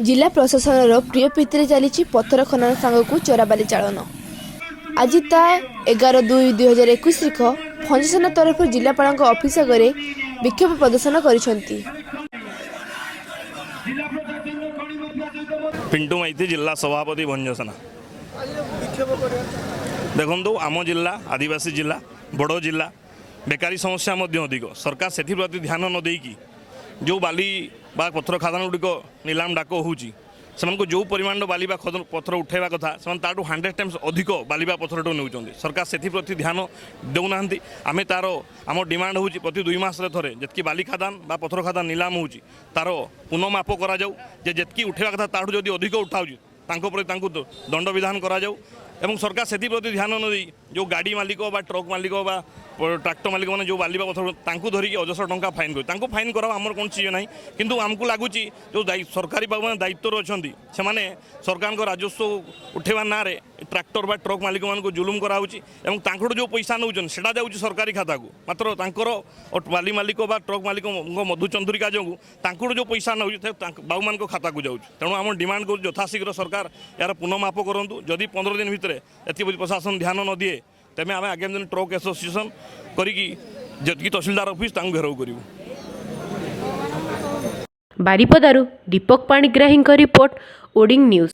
जिला प्रशासन प्रिय प्रीति चली पत्थर खनन सांग को चोराबाली चालन। आज ता 11/2/2021 तारिख फंजसेना तरफ जिलापाल ऑफिस आगे विक्षोभ प्रदर्शन कर पिंटू माइती जिला सभापति भंजसेना। देखो आम जिला आदिवासी जिला बड़ जिला बेकारी समस्या अधिक सरकार से ध्यान न देकी जो बाली बा पत्थर खादान गुड़िक नीलाम डाक हो जो परिमाण बाली पत्थर उठेवा कथा से 100 टाइम्स अधिक बाली पत्थर नौ सरकार से ध्यान देना आम तार आम डिमांड हो प्रति 2 मास थे जितकी बाली खादान बा पत्थर खादान नीलाम हो तार पुनःमाप करकी उठेवा कथा ताठू जदि अधिक उठाऊँ दंड विधान कराऊ एवं सरकार से ध्यान न दे जो गाड़ी मालिक बा ट्रक मालिक बा ट्रैक्टर मालिक मैंने जो बाली पत्थर धरिकी 100 टंका फाइन कर फाइन करा आमर कौन चीज ना कि आमको लगुच जो सरकारी बाबू मैंने दायित्व अच्छा से सरकार राजस्व उठेवा ना ट्रैक्टर बा ट्रक मालिक मान जुलुम कराऊँ जो पैसा नौ जाऊँ सरकारी खाता को मात्र बाली मालिक बा ट्रक मालिक मधुचंद्रिका जो जो पैसा नौ बाबू मान खाता को जाऊँ तेणु आम डिमांड कर यथाशीघ्र सरकार यार पुनःमाप करूँ जदि 15 दिन भितर एति प्रशासन ध्यान न दिए तेज आम आगामी दिन ट्रक एसोसिएशन करी तहसीलदार ऑफिस घेराव करूँ। बारिपदारू दीपक पाणिग्राही रिपोर्ट ओडिंग न्यूज।